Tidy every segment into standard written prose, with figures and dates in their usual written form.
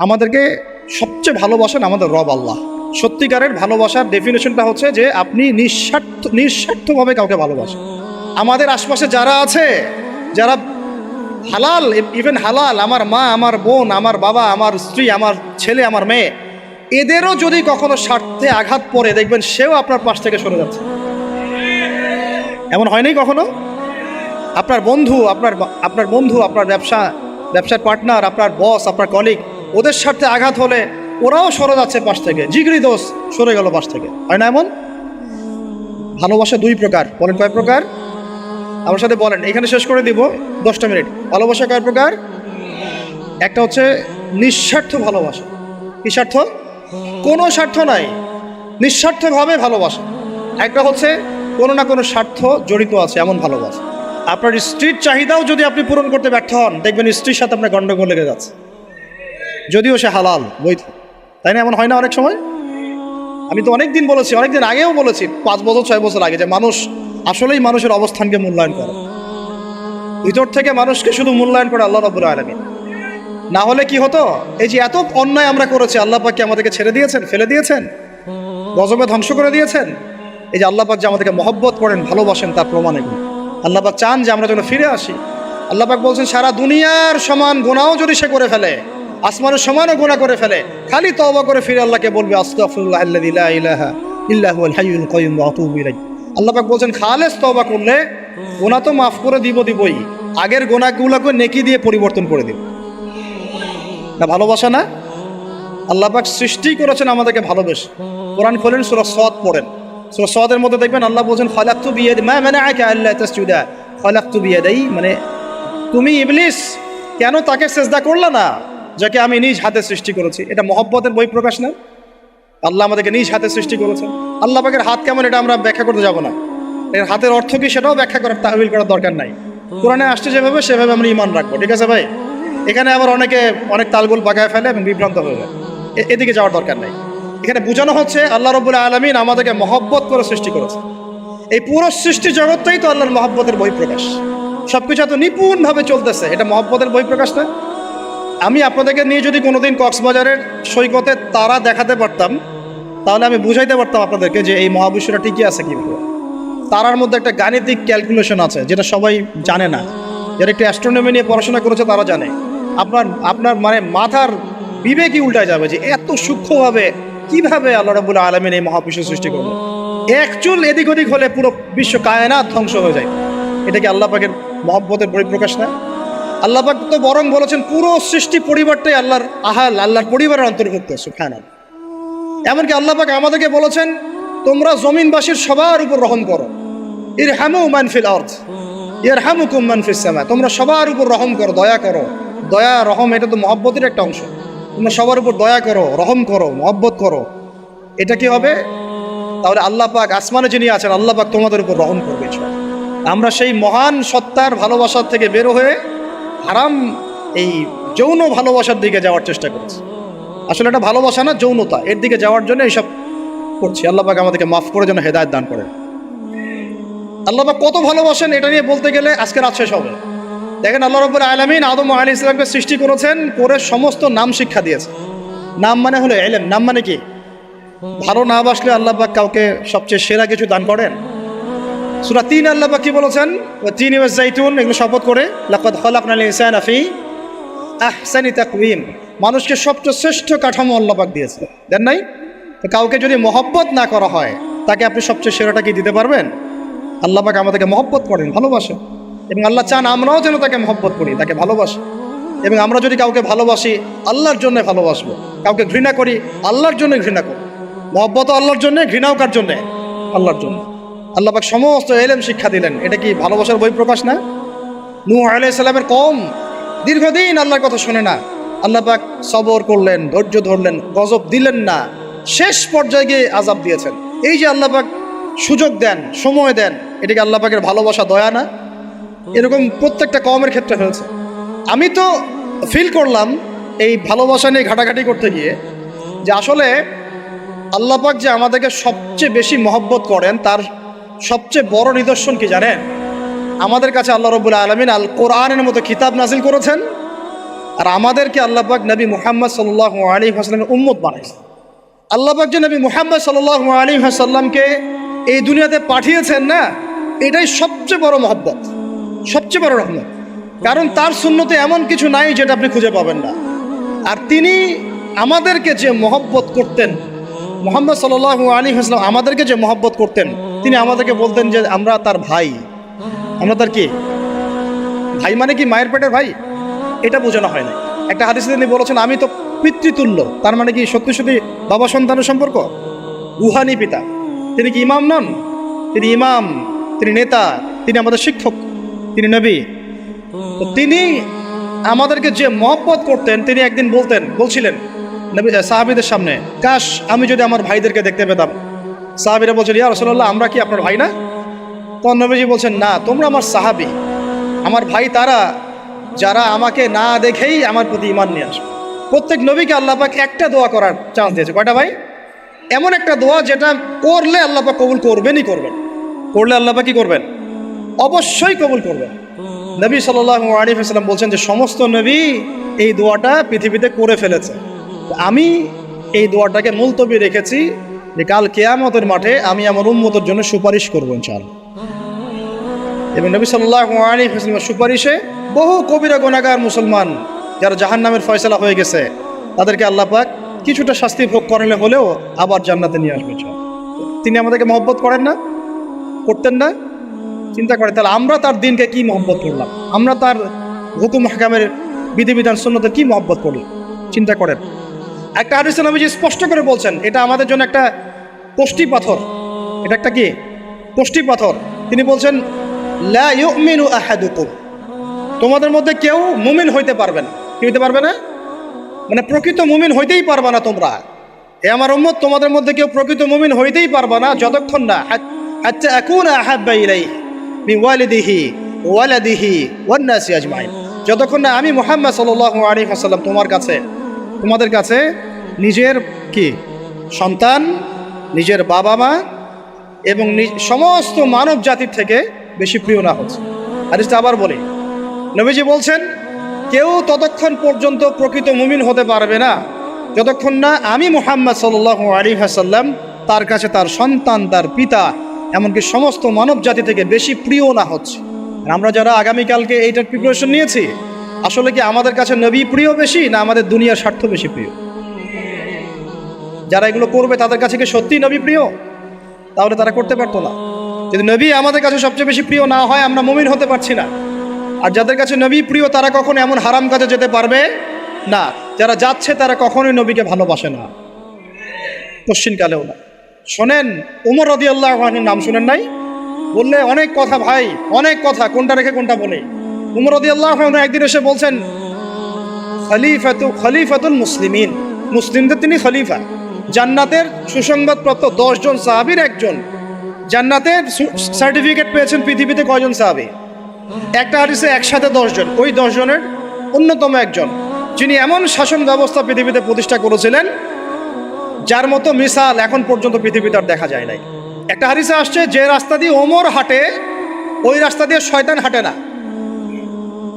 আমাদেরকে সবচেয়ে ভালোবাসেন আমাদের রব আল্লাহ। সত্যিকারের ভালোবাসার ডেফিনেশনটা হচ্ছে যে আপনি নিঃস্বার্থভাবে কাউকে ভালোবাসেন। আমাদের আশপাশে যারা আছে, যারা হালাল, ইভেন হালাল, আমার মা, আমার বোন, আমার বাবা, আমার স্ত্রী, আমার ছেলে, আমার মেয়ে, এদেরও যদি কখনো স্বার্থে আঘাত পড়ে, দেখবেন সেও আপনার পাশ থেকে সরে যাচ্ছে। এমন হয়নি কখনো? আপনার বন্ধু, আপনার বন্ধু, আপনার ব্যবসার পার্টনার, আপনার বস, আপনার কলিগ, ওদের স্বার্থে আঘাত হলে ওরাও সরে যাচ্ছে পাশ থেকে, জিগরি দোষ সরে গেল পাশ থেকে, হয় না এমন? ভালোবাসা দুই প্রকার। বলেন কয় প্রকার? আমার সাথে বলেন, এখানে শেষ করে দিব 10টা মিনিট। ভালোবাসা কয় প্রকার? একটা হচ্ছে নিঃস্বার্থ ভালোবাসা। কি স্বার্থ? কোনো স্বার্থ নাই, নিঃস্বার্থভাবে ভালোবাসা। একটা হচ্ছে কোনো না কোনো স্বার্থ জড়িত আছে এমন ভালোবাসা। আপনার স্ত্রীর চাহিদাও যদি আপনি পূরণ করতে ব্যর্থ হন, দেখবেন স্ত্রীর সাথে আপনার গন্ডগোল লেগে যাচ্ছে, যদিও সে হালাল বৈধ। তাই না? এমন হয় না অনেক সময়? আমি তো অনেকদিন বলেছি, অনেকদিন আগেও বলেছি, 5 বছর 6 বছর আগে, যে মানুষ আসলেই মানুষের অবস্থানকে মূল্যায়ন করে। ভিতর থেকে মানুষকে শুধু মূল্যায়ন করে আল্লাহ রাব্বুল আলামিন। না হলে কি হতো? এই যে এত অন্যায় আমরা করেছি, আল্লাহ পাক কি আমাদেরকে ছেড়ে দিয়েছেন, ফেলে দিয়েছেন, গজবে ধ্বংস করে দিয়েছেন? এই যে আল্লাহ পাক যে আমাদেরকে মহব্বত করেন, ভালোবাসেন, তার প্রমাণ এগুলো। আল্লাহ পাক চান যে আমরা যেন ফিরে আসি। আল্লাহ পাক বলছেন, সারা দুনিয়ার সমান গুনাহও যদি সে করে ফেলে, আসমানের সমানও গুনাহ করে ফেলে, খালি তওবা করে ফিরে আল্লাহকে বলবে, আস্তাগফিরুল্লাহ আল্লাযী লা ইলাহা ইল্লা হুয়াল হাইয়ুল কাইয়্যুম ওয়া আতুবু ইলাইহি। আল্লাহ পাক বলছেন, খালেস তওবা করলে গুনাহ তো মাফ করে দিবই, আগের গুনাহগুলোকে নেকি দিয়ে পরিবর্তন করে দিব। না ভালোবাসা না? আল্লাহ পাক সৃষ্টি করেছেন আমাদেরকে ভালোবেসে। কোরআন খোলেন, সূরা সদ পড়েন। সূরা সদের মধ্যে দেখবেন আল্লাহ বলছেন, খালাকতু বিয়াদি মা মানাআকা আল্লা তাসজুদা খালাকতু বিয়াদাই, মানে তুমি ইবলিস কেন তাকে সিজদা করলা না যাকে আমি নিজ হাতে সৃষ্টি করেছি? এটা মহব্বতের বহিঃপ্রকাশ না? আল্লাহ আমাদেরকে নিজ হাতে সৃষ্টি করেছেন। আল্লাহ পাকের হাত কেমন এটা আমরা ব্যাখ্যা করতে যাব না। এর হাতের অর্থ কি সেটাও ব্যাখ্যা করার, তাহবিল করার দরকার নাই। কোরআনে আসছে যেভাবে সেভাবে আমরা ঈমান রাখবো, ঠিক আছে ভাই? এখানে আবার অনেকে অনেক তালগোল পাকায় ফেলে এবং বিভ্রান্ত হয়ে যায়, এদিকে যাওয়ার দরকার নেই। এখানে বোঝানো হচ্ছে আল্লাহ রাব্বুল আলামিন আমাদেরকে মহব্বত করে সৃষ্টি করেছে। এই পুরো সৃষ্টি জগৎটাই তো আল্লাহর মহব্বতের বহিঃপ্রকাশ। সবকিছু এত নিপুণভাবে চলতেছে, এটা মহব্বতের বহিঃপ্রকাশ না? আমি আপনাদেরকে নিয়ে যদি কোনোদিন কক্সবাজারের সৈকতে তারা দেখাতে পারতাম, তাহলে আমি বুঝাইতে পারতাম আপনাদেরকে যে এই মহাবিশ্বটা টিকে আছে কীভাবে। তারার মধ্যে একটা গাণিতিক ক্যালকুলেশন আছে যেটা সবাই জানে না। যারা একটু অ্যাস্ট্রোনমি নিয়ে পড়াশোনা করেছে তারা জানে। আপনার মানে মাথার বিবেকই উল্টায় যাবে যে এত সূক্ষ্মভাবে কিভাবে আল্লাহ রাব্বুল আলামিন এই মহাবিশ্ব সৃষ্টি করলো। এক চুল এদিক ওদিক হলে পুরো বিশ্ব কায়নাত ধ্বংস হয়ে যায়। এটা কি আল্লাহ পাকের মহব্বতের পরিপ্রকাশ না? আল্লাহ পাক তো বরং বলেছেন পুরো সৃষ্টি পরিবারটাই আল্লাহর পরিবারের অন্তর্ভুক্ত। সুবহানাল্লাহ। এমনকি আল্লাহ পাক আমাদেরকে বলেছেন, তোমরা জমিনবাসীর সবার উপর রহম করো। ইরহামু মান ফিল আরদ ইয়ারহামুকুম মান ফিস সামা। তোমরা সবার উপর রহম করো, দয়া করো। দয়া, রহম, এটা তো মহব্বতের একটা অংশ। তোমরা সবার উপর দয়া করো, রহম করো, মহব্বত করো। এটা কি হবে? তাহলে আল্লাহ পাক আসমানে যিনি আছেন, আল্লাহ পাক তোমাদের উপর রহম করবে। আমরা সেই মহান সত্তার ভালোবাসার থেকে বের হয়ে হারাম এই যৌন ভালোবাসার দিকে যাওয়ার চেষ্টা করছি। আসলে এটা ভালোবাসা না, যৌনতা, এর দিকে যাওয়ার জন্য এইসব করছি। আল্লাহ পাক আমাদেরকে মাফ করে যেন হেদায়েত দান করেন। আল্লাহ পাক কত ভালোবাসেন এটা নিয়ে বলতে গেলে আজকে রাত শেষ হবে। দেখেন, আল্লাহ রাব্বুল আলামিন আদম আলাইহিস সালামকে সৃষ্টি করেছেন, করে সমস্ত নাম শিক্ষা দিয়েছে। নাম মানে হলো ইলম। নাম মানে কি? ভালো না বাসলে আল্লাহ পাক কাউকে সবচেয়ে সেরা কিছু দান করেন। সূরা ৩ আল্লাহ পাক কি বলেছেন? ওয়া তিনি ওয়াজ জাইতুন, এগুলো শপথ করে, লাকাদ খালাকনাল ইনসানা ফি আহসানি তাকওয়িম। মানুষকে সবচেয়ে শ্রেষ্ঠ কাঠামো আল্লাহ পাক দিয়েছে, দেন নাই? তো কাউকে যদি মহব্বত না করা হয়, তাকে আপনি সবচেয়ে সেরাটা কি দিতে পারবেন? আল্লাহ পাক আমাদেরকে মহব্বত করেন, ভালোবাসেন, এবং আল্লাহ চান আমরাও যেন তাকে মহব্বত করি, তাকে ভালোবাসি। এবং আমরা যদি কাউকে ভালোবাসি, আল্লাহর জন্য ভালোবাসবো। কাউকে ঘৃণা করি, আল্লাহর জন্য ঘৃণা করি। মহব্বতও আল্লাহর জন্য, ঘৃণাও কার জন্য? আল্লাহর জন্য। আল্লাহ পাক সমস্ত ইলম শিক্ষা দিলেন। এটা কি ভালোবাসার বহিঃপ্রকাশ না? নূহ আলাইহিস সালামের কওম দীর্ঘদিন আল্লাহর কথা শুনে না, আল্লাহ পাক সবর করলেন, ধৈর্য ধরলেন, গজব দিলেন না, শেষ পর্যায়ে গিয়ে আযাব দিয়েছেন। এই যে আল্লাহ পাক সুযোগ দেন, সময় দেন, এটা কি আল্লাহ পাকের ভালোবাসা, দয়া না? এরকম প্রত্যেকটা কওমের ক্ষেত্রে হয়েছে। আমি তো ফিল করলাম এই ভালোবাসা নিয়ে ঘাটাঘাটি করতে গিয়ে যে আসলে আল্লাহ পাক যে আমাদেরকে সবচেয়ে বেশি মহব্বত করেন, তার সবচেয়ে বড় নিদর্শন কি জানেন? আমাদের কাছে আল্লাহ রাব্বুল আলামিন আল কোরআনের মতো কিতাব নাজিল করেছেন, আর আমাদেরকে আল্লাহ পাক নবী মুহাম্মদ সাল্লাল্লাহু আলাইহি ওয়াসাল্লামের উম্মত বানাইছে। আল্লাহ পাক যে নবী মুহাম্মদ সাল্লাল্লাহু আলাইহি ওয়াসাল্লামকে এই দুনিয়াতে পাঠিয়েছেন না, এটাই সবচেয়ে বড় মহব্বত, সবচেয়ে বড় রহমত। কারণ তার সুন্নতে এমন কিছু নাই যেটা আপনি খুঁজে পাবেন না। আর তিনি আমাদেরকে যে মহব্বত করতেন, মুহাম্মদ সাল্লাল্লাহু আলাইহি ওয়াসাল্লাম আমাদেরকে যে মহব্বত করতেন, তিনি আমাদেরকে বলতেন যে আমরা তার ভাই। আমরা তার কি ভাই? মানে কি মায়ের পেটের ভাই? এটা বোঝানো হয় না। একটা হাদিসে তিনি বলেছেন আমি তো পিতৃতুল্য। তার মানে কি সত্যি সত্যি বাবা সন্তানের সম্পর্ক? রুহানি পিতা। তিনি কি ইমাম নন? তিনি ইমাম, তিনি নেতা, তিনি আমাদের শিক্ষক, তিনি নবী। তো তিনি আমাদেরকে যে মহব্বত করতেন, তিনি একদিন বলছিলেন নবী সাহাবীদের সামনে, কাশ আমি যদি আমার ভাইদেরকে দেখতে পেতাম। সাহাবীরা বলছেন, ইয়া রাসূলুল্লাহ, আমরা কি আপনার ভাই না? তখন নবীজি বলছেন, না, তোমরা আমার সাহাবী। আমার ভাই তারা যারা আমাকে না দেখেই আমার প্রতি ঈমান নিয়ে আসবে। প্রত্যেক নবীকে আল্লাহ পাক একটা দোয়া করার চান্স দিয়েছে। কয়টা ভাই? এমন একটা দোয়া যেটা করলে আল্লাহ পাক কবুল করবেনই করবেন। করলে আল্লাহ পাক কি করবেন? অবশ্যই কবুল করবেন। নবী সাল্লাল্লাহু আলাইহি ওয়াসাল্লাম বলছেন যে সমস্ত নবী এই দোয়াটা পৃথিবীতে করে ফেলেছে। আমি এই দোয়াটাকে মুলতবি রেখেছি যে কাল কিয়ামতের মাঠে আমি আমার উম্মতের জন্য সুপারিশ করবো ইনশাআল্লাহ। এবং নবী সাল্লাল্লাহু আলাইহি ওয়াসাল্লামের সুপারিশে বহু কবিরা গুনাহগার মুসলমান যারা জাহান্নামের ফয়সালা হয়ে গেছে, তাদেরকে আল্লাহ পাক কিছুটা শাস্তি ভোগ করালে হলেও আবার জান্নাতে নিয়ে আসবে। তিনি আমাদেরকে মহব্বত করেন না? করতেন না? চিন্তা করে তাহলে আমরা তার দিনকে কি মহব্বত করলাম, আমরা তার হুকুম হাকামের বিধিবিধান সুন্নতের কি মহব্বত করলাম, চিন্তা করেন। একটা হাদিসে নবীজি স্পষ্ট করে বলছেন এটা আমাদের জন্য একটা কষ্টি পাথর। এটা একটা কি কষ্টি পাথর। তিনি বলছেন লা ইউমিনু আহাদুকুম, তোমাদের মধ্যে কেউ মুমিন হইতে পারবে না। কি হইতে পারবে না? মানে প্রকৃত মুমিন হইতেই পারবে না তোমরা। হে আমার উম্মত, তোমাদের মধ্যে কেউ প্রকৃত মুমিন হইতেই পারবে না যতক্ষণ না হাত্তা আকুনা আহাব্বা ইলাইহি মিন ওয়ালিদিহি ওয়ালাদিহি ওয়ান নাসি আজমাইন, যতক্ষণ না আমি মুহাম্মদ সাল্লাল্লাহু আলাইহি ওয়াসাল্লাম তোমাদের কাছে নিজের কি সন্তান, নিজের বাবা মা এবং সমস্ত মানব জাতির থেকে বেশি প্রিয় না হচ্ছে। হাদিসটা আবার বলি, নবীজি বলছেন কেউ ততক্ষণ পর্যন্ত প্রকৃত মুমিন হতে পারবে না যতক্ষণ না আমি মুহাম্মদ সাল্লাল্লাহু আলাইহি ওয়াসাল্লাম তার কাছে তার সন্তান, তার পিতা, এমনকি সমস্ত মানব জাতি থেকে বেশি প্রিয় না হচ্ছে। আমরা যারা আগামীকালকে এইটার প্রিপারেশন নিয়েছি, আসলে কি আমাদের কাছে নবী প্রিয় বেশি না আমাদের দুনিয়ার স্বার্থ বেশি প্রিয়? যারা এগুলো করবে তাদের কাছে কি সত্যিই নবী প্রিয়? তাহলে তারা করতে পারতো না। যদি নবী আমাদের কাছে সবচেয়ে বেশি প্রিয় না হয়, আমরা মুমিন হতে পারছি না। আর যাদের কাছে নবী প্রিয় তারা কখনো এমন হারাম কাজে যেতে পারবে না। যারা যাচ্ছে তারা কখনোই নবীকে ভালোবাসে না, পশ্চিমকালেও না। শোনেন, উমর রাদিয়াল্লাহু আনহুর নাম শুনেন নাই? বললে অনেক কথা ভাই, অনেক কথা, কোনটা রেখে কোনটা বলে। উমর রাদিয়াল্লাহু আনহু একদিন এসে বলছেন খলিফাতুল মুসলিমিন, মুসলিমদের তিনি খলিফা। জান্নাতের সুসংবাদপ্রাপ্ত 10 জন সাহাবীর একজন। জান্নাতের সার্টিফিকেট পেয়েছেন পৃথিবীতে কয়জন সাহাবী? একটা হাদিসে একসাথে 10 জন। ওই 10 জনের অন্যতম একজন, যিনি এমন শাসন ব্যবস্থা পৃথিবীতে প্রতিষ্ঠা করেছিলেন যার মতো মিসাল এখন পর্যন্ত পৃথিবীতে আর দেখা যায় নাই। একটা হাদিসে আসছে যে রাস্তা দিয়ে ওমর হাঁটে ওই রাস্তা দিয়ে শয়তান হাঁটে না।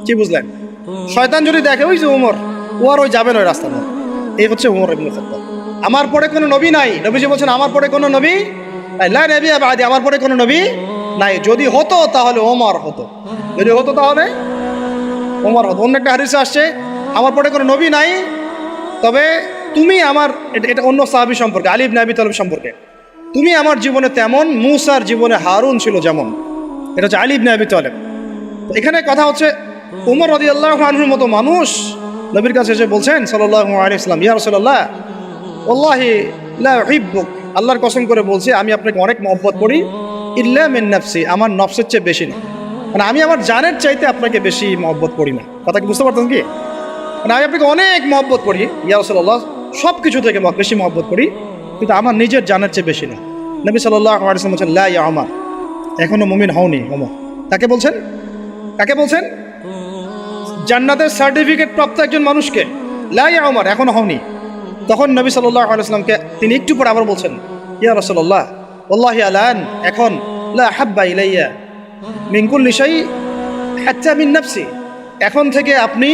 কি বুঝলেন? শয়তান যদি দেখে ওই যে ওমর, ও আর ওই যাবেন ওই রাস্তা না। এই হচ্ছে ওমর ইবনে খাত্তাব। আমার পরে কোনো নবী নাই। নবীজি বলছেন আমার পরে কোনো নবী নাই, লা নবিয়্যা বা'দি, আমার পরে কোনো নবী নাই। যদি হতো তাহলে ওমর হতো, যদি হতো তাহলে ওমর হতো। অন্য একটা হাদিসে আসছে আমার পরে কোনো নবী নাই, তবে তুমি আমার, এটা অন্য সাহাবী সম্পর্কে, আলী ইবনে আবি তালিব সম্পর্কে, তুমি আমার জীবনে তেমন মুসার জীবনে হারুন ছিল যেমন। এটা হচ্ছে আলী ইবনে আবি তালিব। এখানে কথা হচ্ছে উমর রাদিয়াল্লাহু আনহুর মতো মানুষ নবীর কাছে এসে বলছেন সাল্লাল্লাহু আলাইহি ওয়াসাল্লাম, ইয়া রাসূলুল্লাহ ওয়াল্লাহি লা উহিব্বুক, আল্লাহর কসম করে বলছি আমি আপনাকে অনেক মহব্বত করি, ইল্লা মিন নাফসি, আমার নফসের চেয়ে বেশি না। মানে আমি আমার জানের চাইতে আপনাকে বেশি মহব্বত করি না। কথা কি বুঝতে পারতেন কি? মানে আমি আপনাকে অনেক মহব্বত করি ইয়া রাসূলুল্লাহ, সব কিছু থেকে বেশি মহব্বত করি, কিন্তু আমার নিজের জানের চেয়ে বেশি না। নবী সাল্লাল্লাহু আলাইহি ওয়াসাল্লাম বলছেন লা ইয়া ওমর, এখনো মুমিন হওনি ওমর। কাকে বলছেন? কাকে বলছেন? জান্নাতের সার্টিফিকেট প্রাপ্ত একজন মানুষকে লা ইয়া ওমর, এখনো হওনি। তখন নবী সাল্লাল্লাহু আলাইহি ওয়াসাল্লামকে তিনি একটু পরে আবার বলছেন, ইয়া রাসূলুল্লাহ ওয়াল্লাহি আলান, এখন লা হাব্বা ইলাইয়া মিন কুল্লি শাই হাত্তা মিন নাফসি, এখন থেকে আপনি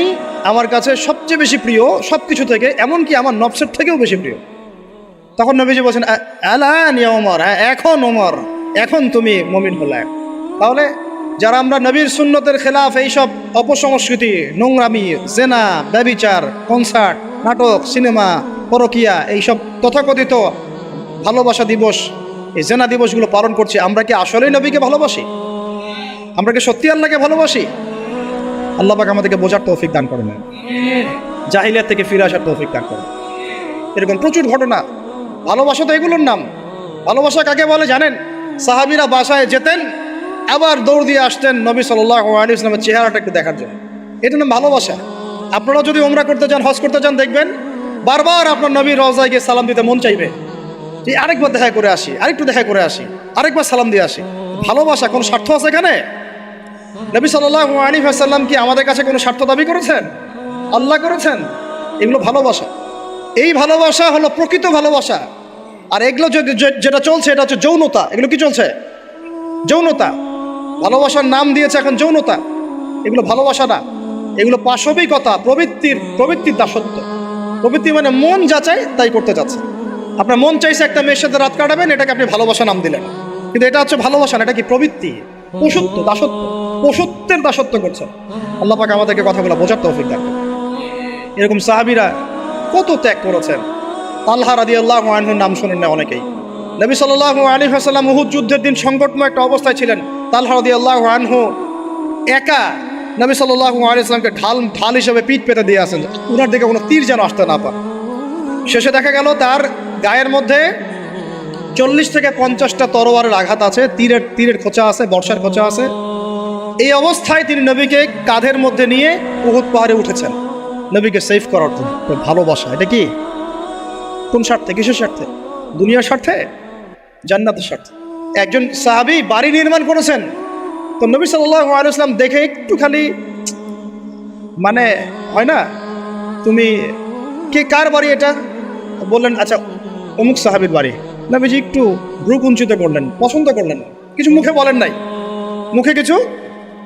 আমার কাছে সবচেয়ে বেশি প্রিয় সব কিছু থেকে, এমনকি আমার নফসের থেকেও বেশি প্রিয়। তখন নবীজি বলছেন আলান ইয়া ওমর, হ্যাঁ এখন ওমর, এখন তুমি মুমিন হলে। তাহলে যারা আমরা নবীর সুন্নতের খেলাফ এইসব অপসংস্কৃতি, নোংরামি, জেনা, ব্যভিচার, কনসার্ট, নাটক, সিনেমা, পরকিয়া, এইসব তথাকথিত ভালোবাসা দিবস, এই জেনা দিবসগুলো পালন করছি, আমরা কি আসলেই নবীকে ভালোবাসি? আমরা কি সত্যি আল্লাহকে ভালোবাসি? আল্লাহ পাক আমাদেরকে বোঝার তৌফিক দান করেন, জাহিলিয়াত থেকে ফিরে আসার তৌফিক দান করেন। এরকম প্রচুর ঘটনা। ভালোবাসা তো এগুলোর নাম। ভালোবাসা কাকে বলে জানেন? সাহাবীরা বাসায় যেতেন, আবার দৌড় দিয়ে আসতেন নবী সাল্লাল্লাহু আলাইহি ওয়াসাল্লামের চেহারাটা একটু দেখার জন্য। এটা নাম ভালোবাসা। আপনারা যদি উমরা করতে যান, হজ করতে যান, দেখবেন বারবার আপনার নবীর রওজায় গিয়ে সালাম দিতে মন চাইবে, যে আরেকবার দেখা করে আসি, আরেকটু দেখা করে আসি, আরেকবার সালাম দিয়ে আসি। ভালোবাসা কোনো স্বার্থ আছে এখানে? নবী সাল্লাল্লাহু আলাইহি ওয়াসাল্লাম কি আমাদের কাছে কোনো স্বার্থ দাবি করেছেন? আল্লাহ করেছেন। এগুলো ভালোবাসা। এই ভালোবাসা হলো প্রকৃত ভালোবাসা। আর এগুলো যেটা চলছে এটা হচ্ছে যৌনতা। এগুলো কি চলছে? যৌনতা। ভালোবাসার নাম দিয়েছে এখন যৌনতা। এগুলো ভালোবাসা না, এগুলো পাশবিকতা, প্রবৃত্তির দাসত্ব। প্রবৃত্তি মানে মন যা চায় তাই করতে যাচ্ছে। আপনার মন চাইছে একটা মেয়ের সাথে রাত কাটাবেন, এটাকে আপনি ভালোবাসা নাম দিলেন, কিন্তু এটা হচ্ছে ভালোবাসা না, এটা কি প্রবৃত্তি, পশুত্ব, দাসত্ব, পশুত্বের দাসত্ব করছে। আল্লাহ পাক আমাদেরকে কথাগুলো বোঝার তৌফিক দান করুন। এরকম সাহাবীরা কত ত্যাগ করেছেন। তালহা রাদিয়াল্লাহু আনহুর নাম শোনেন না অনেকেই। নবী সাল্লাল্লাহু আলাইহি ওয়াসাল্লাম উহুদ যুদ্ধের দিন সংকটময় একটা অবস্থায় ছিলেন। তালহা রাদিয়াল্লাহু আনহু একা নবী সাল্লাল্লাহু আলাইহি ওয়াসাল্লামকে ঢাল হিসেবে পিঠ পেতে দিয়ে আসেন, উনার দিকে কোনো তীর যেন আসতে না পারে। শেষে দেখা গেল তার গায়ের মধ্যে 40 থেকে 50টা তরোয়ারের আঘাত আছে, তীরের খোঁচা আছে, বর্ষার খোঁচা আছে। এই অবস্থায় তিনি নবীকে কাঁধের মধ্যে নিয়ে উহুদ পাহাড়ে উঠেছেন নবীকে সেভ করার জন্য। তো ভালোবাসা এটা কি? কোন স্বার্থে? কিসের স্বার্থে? দুনিয়ার স্বার্থে? জান্নাতের স্বার্থে। একজন সাহাবী বাড়ি নির্মাণ করেছেন, তো নবী সাল্লাল্লাহু আলাইহি ওয়াসাল্লাম দেখে একটু খালি মানে হয় না, তুমি কে, কার বাড়ি এটা? বললেন আচ্ছা অমুক সাহাবীর বাড়ি। নবীজি একটু ভ্রু কুঞ্চিত করলেন, পছন্দ করলেন, কিছু মুখে বলেন নাই, মুখে কিছু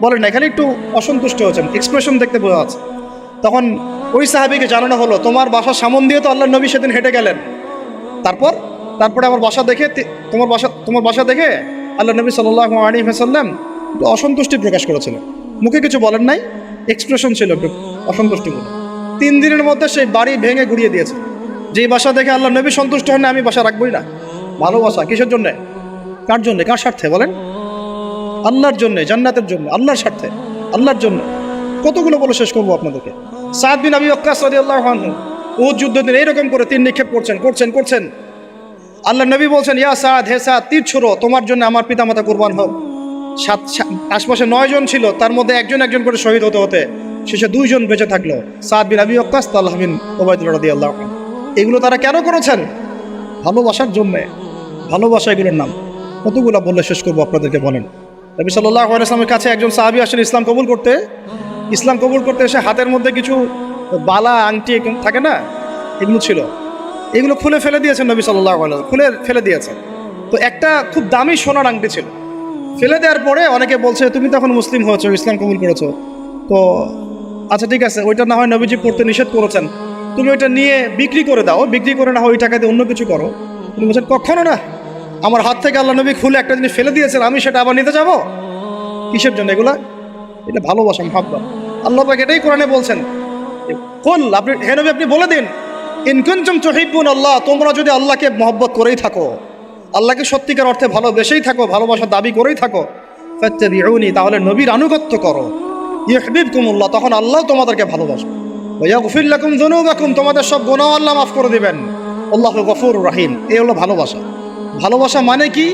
বলেন নাই, খালি একটু অসন্তুষ্ট হয়েছেন, এক্সপ্রেশন দেখতে বোঝা যাচ্ছে। তখন ওই সাহাবীকে জানানো হলো, তোমার বাসার সামন দিয়ে তো আল্লাহর নবী সেদিন হেঁটে গেলেন, তারপরে আমার বাসা দেখে, তোমার বাসা দেখে আল্লাহ নবী সাল্লাল্লাহু আলাইহি ওয়াসাল্লাম একটু অসন্তুষ্টি প্রকাশ করেছিলেন, মুখে কিছু বলেন নাই, এক্সপ্রেশন ছিল একটু অসন্তুষ্টিমূলক। 3 দিনের মধ্যে সেই বাড়ি ভেঙে গুড়িয়ে দিয়েছে। যেই বাসা দেখে আল্লাহ নবী সন্তুষ্ট হন না, আমি বাসা রাখবই না। ভালোবাসা কিসের জন্যে? কার জন্যে? কার স্বার্থে বলেন? আল্লাহর জন্যে, জান্নাতের জন্য, আল্লাহর স্বার্থে, আল্লাহর জন্য। কতগুলো বলে শেষ করবো আপনাদেরকে। সাদ বিন আবি ওয়াক্কাস রাদিয়াল্লাহু আনহু উহুদ যুদ্ধের দিন এইরকম করে তীর নিক্ষেপ করছেন। আল্লাহ নবী বলছেন, ইয়া সাদ, হে সাদ, তীর ছোড়ো, তোমার জন্য আমার পিতামাতা কুরবান হোক। আশপাশে 9 জন ছিল, তার মধ্যে একজন করে শহীদ হতে শেষে 2 জন বেঁচে থাকলো, সাদ বিন আবি ওয়াক্কাস, তালহা বিন উবাইদুল্লাহ রাদিয়াল্লাহু আনহু। এগুলো তারা কেন করেছেন? ভালোবাসার জন্যে। ভালোবাসা এগুলোর নাম। কতগুলো বললে শেষ করবো আপনাদেরকে বলেন। নবী সাল্লাল্লাহু আলাইহি ওয়াসাল্লামের কাছে একজন সাহাবী আসেন ইসলাম কবুল করতে এসে হাতের মধ্যে কিছু বালা, আংটি থাকে না, এগুলো ছিল, এগুলো খুলে ফেলে দিয়েছেন নবী সাল্লাল্লাহু আলাইহি ওয়াসাল্লাম, খুলে ফেলে দিয়েছেন। তো একটা খুব দামি সোনার আংটি ছিল, ফেলে দেওয়ার পরে অনেকে বলছে, তুমি তো এখন মুসলিম হয়েছো, ইসলাম কবুল করেছো, তো আচ্ছা ঠিক আছে, ওইটা না হয় নবীজি পড়তে নিষেধ করেছেন, তুমি ওইটা নিয়ে বিক্রি করে দাও, বিক্রি করে না হয় ওই টাকা দিয়ে অন্য কিছু করো। তুমি বলছেন, কখনো না, আমার হাত থেকে আল্লাহ নবী খুলে একটা জিনিস ফেলে দিয়েছেন, আমি সেটা আবার নিতে যাবো? কিসের জন্য এগুলা? এটা ভালোবাসা, মহব্বত। আল্লাহ পাক এটাই কোরআনে বলছেন, কুল, আপনি হে নবী আপনি বলে দিন, ইন কুনতুম তুহিব্বুন আল্লাহ, তোমরা যদি আল্লাহকে মহব্বত করেই থাকো, আল্লাহকে সত্যিকার অর্থে ভালোবেসেই থাকো, ভালোবাসার দাবি করেই থাকো, ফাত্তাবিউনি, তাহলে নবীর আনুগত্য করো, ইউহিব্বুকুমুল্লাহ, তখন আল্লাহ তোমাদেরকে ভালোবাসবে, ওয়া ইয়াগফির লাকুম যুনুবাকুম, তোমাদের সব গুনাহ আল্লাহ মাফ করে দিবেন, আল্লাহু গফুরুর রহিম। এই হলো ভালোবাসা। ভালোবাসা মানে কি?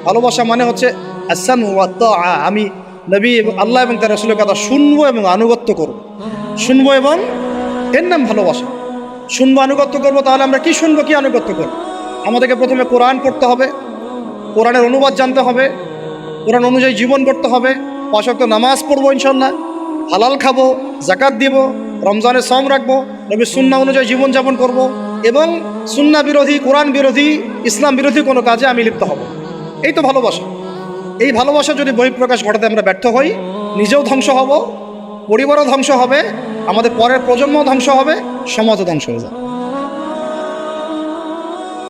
ভালোবাসা মানে হচ্ছে আস-সামউ ওয়াত তাআ, আমি নবী এবং আল্লাহ এবং তার রাসূলের কথা শুনবো এবং আনুগত্য করব, শুনবো, এবং এর নাম ভালোবাসা। শুনবো, আনুগত্য করবো। তাহলে আমরা কি শুনবো, কি আনুগত্য করব? আমাদেরকে প্রথমে কোরআন পড়তে হবে, কোরআনের অনুবাদ জানতে হবে, কোরআন অনুযায়ী জীবন করতে হবে, 5 ওয়াক্ত নামাজ পড়বো ইনশাল্লাহ, হালাল খাবো, যাকাত দিব, রমজানের সম রাখবো, নবীর সুন্নাহ অনুযায়ী জীবনযাপন করব, এবং সুন্নাহ বিরোধী, কোরআন বিরোধী, ইসলাম বিরোধী কোনো কাজে আমি লিপ্ত হব। এই তো ভালোবাসা। এই ভালোবাসা যদি বহিঃপ্রকাশ ঘটাতে আমরা ব্যর্থ হই, নিজেও ধ্বংস হব, পরিবারও ধ্বংস হবে, আমাদের পরের প্রজন্ম ধ্বংস হবে, সমাজও ধ্বংস হয়ে যাবে।